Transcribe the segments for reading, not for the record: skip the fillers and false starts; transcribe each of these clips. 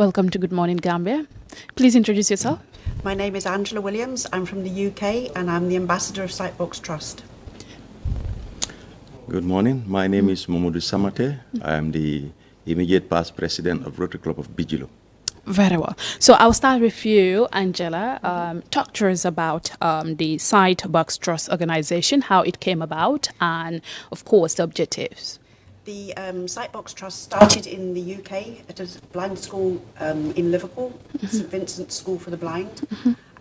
Welcome to Good Morning Gambia. Please introduce yourself. My name is Angela Williams. I'm from the UK and I'm the ambassador of SIGHTBOX Trust. Good morning. My name is Mamadou Samate. I am the immediate past president of Rotary Club of Bijilo. Very well. So I'll start with you, Angela. Talk to us about the SIGHTBOX Trust organization, how it came about, and of course the objectives. The SIGHTBOX Trust started in the UK at a blind school in Liverpool, St Vincent's School for the Blind,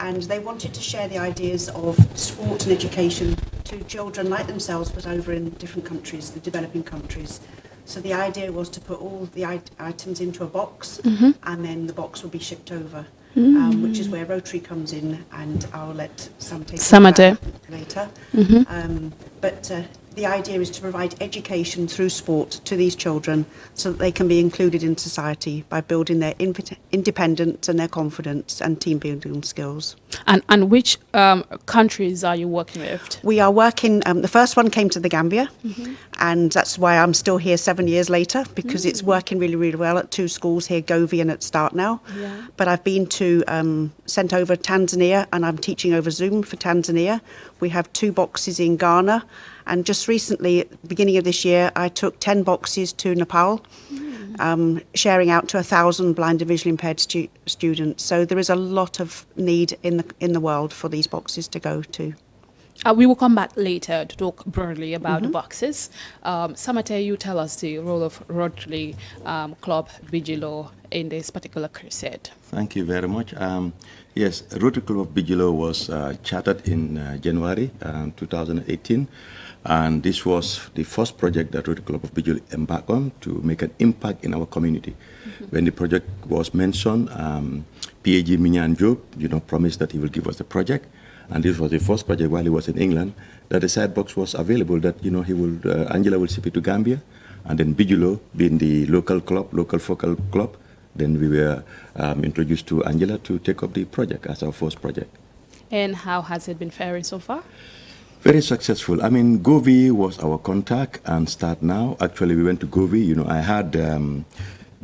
and they wanted to share the ideas of sport and education to children like themselves, but over in different countries, the developing countries. So the idea was to put all the items into a box, and then the box will be shipped over, which is where Rotary comes in, and I'll let Samate later. But the idea is to provide education through sport to these children so that they can be included in society by building their independence and their confidence and team building skills. And which countries are you working with? We are working, the first one came to the Gambia, and that's why I'm still here 7 years later, because it's working really, really well at two schools here, Govi and at Start Now. Yeah. But I've been to, sent over Tanzania, and I'm teaching over Zoom for Tanzania. We have 2 boxes in Ghana. And just recently, at the beginning of this year, I took 10 boxes to Nepal, sharing out to 1,000 blind and visually impaired students. So there is a lot of need in the world for these boxes to go to. We will come back later to talk broadly about the boxes. Samate, you tell us the role of Rotary Club Bijilo in this particular crusade. Thank you very much. Yes, Rotary Club of Bijilo was chartered in January 2018. And this was the first project that Rotary Club of Bijilo embarked on to make an impact in our community. When the project was mentioned, PAG Minyan Job, promised that he will give us the project. And this was the first project while he was in England, that the SIGHTBOX was available, that, he will, Angela will ship it to Gambia. And then Bijilo, being the local focal club, then we were introduced to Angela to take up the project as our first project. And how has it been faring so far? Very successful. I mean, Govi was our contact, and Start Now. Actually, we went to Govi. I had,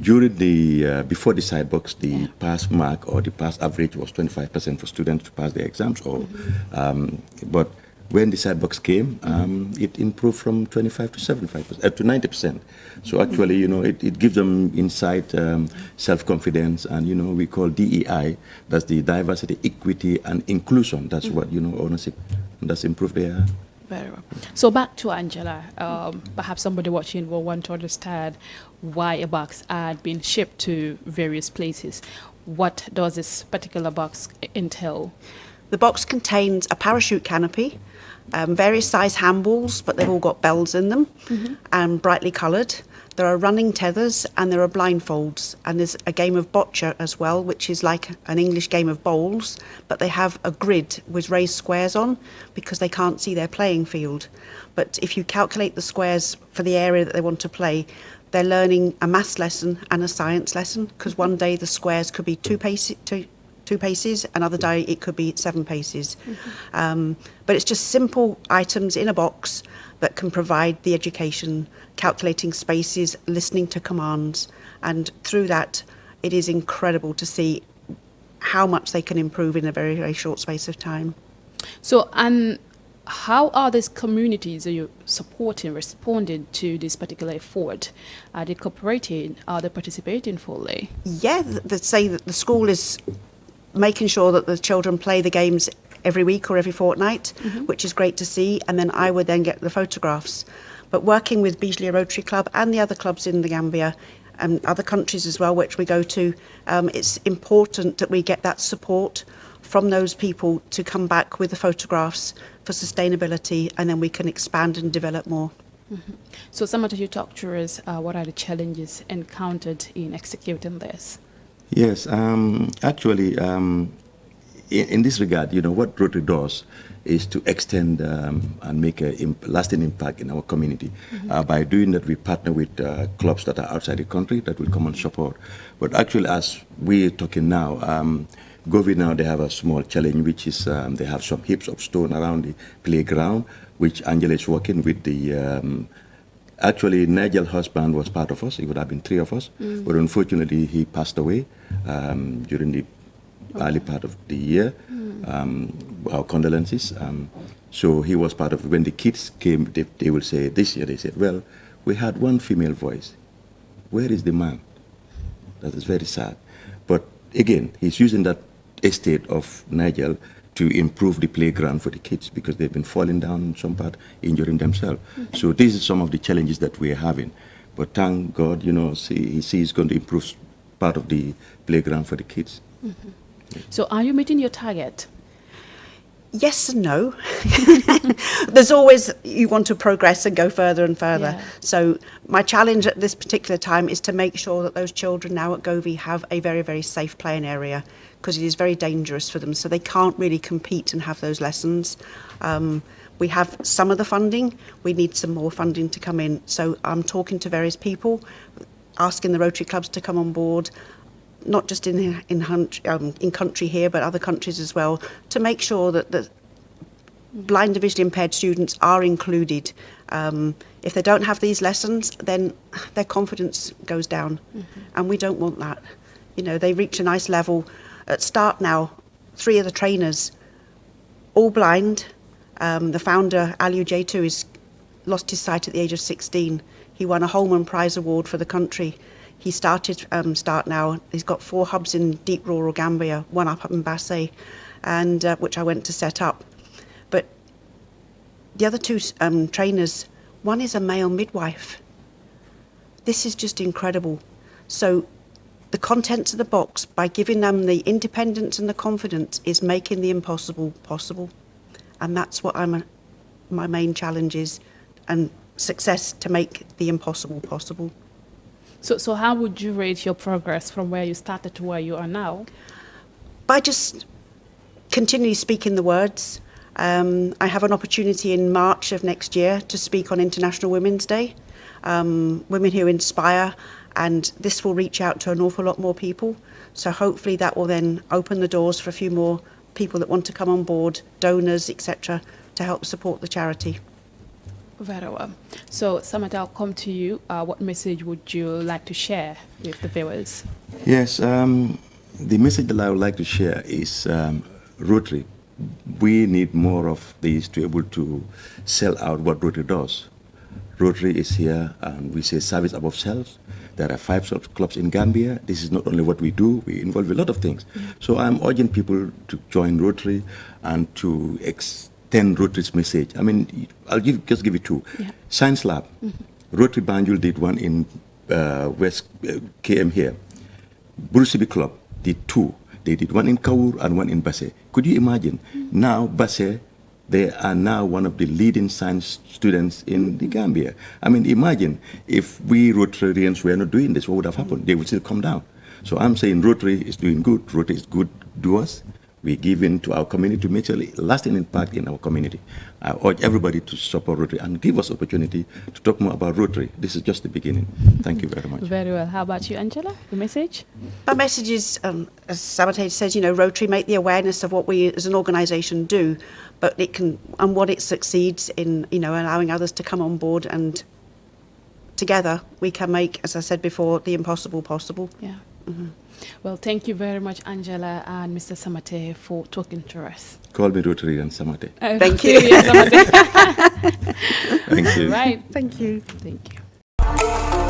during the, before the SIGHTBOX, the pass mark or the pass average was 25% for students to pass their exams. But when the SIGHTBOX came, it improved from 25 to 75%, to 90%. So actually, it gives them insight, self-confidence, and, we call DEI, that's the diversity, equity, and inclusion. That's what, ownership. That's improved there. Very well. So back to Angela. Perhaps somebody watching will want to understand why a box had been shipped to various places. What does this particular box entail? The box contains a parachute canopy, various size handballs, but they've all got bells in them, and brightly coloured. There are running tethers and there are blindfolds, and there's a game of bocce as well, which is like an English game of bowls, but they have a grid with raised squares on because they can't see their playing field. But if you calculate the squares for the area that they want to play, they're learning a maths lesson and a science lesson, because one day the squares could be two paces, another day it could be 7 paces. But it's just simple items in a box that can provide the education, calculating spaces, listening to commands, and through that it is incredible to see how much they can improve in a very, very short space of time. So, and how are these communities are you supporting, responding to this particular effort? Are they cooperating? Are they participating fully? Yeah, they say that the school is making sure that the children play the games every week or every fortnight, which is great to see, and then I would then get the photographs. But working with Bijilo Rotary Club and the other clubs in the Gambia and other countries as well, which we go to, it's important that we get that support from those people to come back with the photographs for sustainability, and then we can expand and develop more. So Samate, you talk to us, what are the challenges encountered in executing this? Yes, actually, in this regard, what Rotary does is to extend and make a lasting impact in our community. By doing that, we partner with clubs that are outside the country that will come and support. But actually, as we're talking now, Govi now, they have a small challenge, which is they have some heaps of stone around the playground, which Angela is working with the Actually, Nigel's husband was part of us. It would have been 3 of us. But unfortunately, he passed away during the early part of the year. Our condolences. So he was part of it. When the kids came, they will say, this year, they said, well, we had one female voice. Where is the man? That is very sad. But again, he's using that estate of Nigel to improve the playground for the kids because they've been falling down in some part, injuring themselves. So this is some of the challenges that we're having. But thank God, he sees he's going to improve part of the playground for the kids. So are you meeting your target? Yes and no. There's always, you want to progress and go further and further. Yeah. So my challenge at this particular time is to make sure that those children now at Govey have a very, very safe playing area, because it is very dangerous for them. So they can't really compete and have those lessons. We have some of the funding. We need some more funding to come in. So I'm talking to various people, asking the Rotary clubs to come on board, not just in country here, but other countries as well, to make sure that the blind and visually impaired students are included. If they don't have these lessons, then their confidence goes down, and we don't want that. They reach a nice level. At start now, 3 of the trainers, all blind. The founder, Aliu J2, lost his sight at the age of 16. He won a Holman Prize Award for the country. He started Start Now. He's got 4 hubs in deep rural Gambia, 1 up in Basse, and which I went to set up. But the other 2 trainers, one is a male midwife. This is just incredible. So the contents of the box, by giving them the independence and the confidence, is making the impossible possible. And that's what my main challenge is, and success to make the impossible possible. So how would you rate your progress from where you started to where you are now? By just continually speaking the words. I have an opportunity in March of next year to speak on International Women's Day, Women Who Inspire, and this will reach out to an awful lot more people. So hopefully that will then open the doors for a few more people that want to come on board, donors, etc., to help support the charity. Very well. So, Samate, I'll come to you. What message would you like to share with the viewers? Yes, the message that I would like to share is Rotary. We need more of these to be able to sell out what Rotary does. Rotary is here, and we say service above self. There are 5 clubs in Gambia. This is not only what we do, we involve a lot of things. So I'm urging people to join Rotary and to extend Rotary's message. I mean, I'll just give you 2. Yeah. Science Lab. Rotary Banjul did 1 in West KM here. Burusibi Club did 2. They did 1 in Kawur and 1 in Basse. Could you imagine? Now Basse, they are now one of the leading science students in the Gambia. I mean, imagine if we Rotarians were not doing this, what would have happened? They would still come down. So I'm saying Rotary is doing good. Rotary is good doers. We give in to our community to make a lasting impact in our community. I urge everybody to support Rotary and give us opportunity to talk more about Rotary. This is just the beginning. Thank you very much. Very well. How about you, Angela? The message? My message is, as Sabataj says, Rotary make the awareness of what we as an organisation do, but it can, and what it succeeds in, allowing others to come on board, and together we can make, as I said before, the impossible possible. Yeah. Well, thank you very much, Angela and Mr. Samate, for talking to us. Call me Rotary and Samate. Thank you. Thank you. Right. Thank you. Thank you.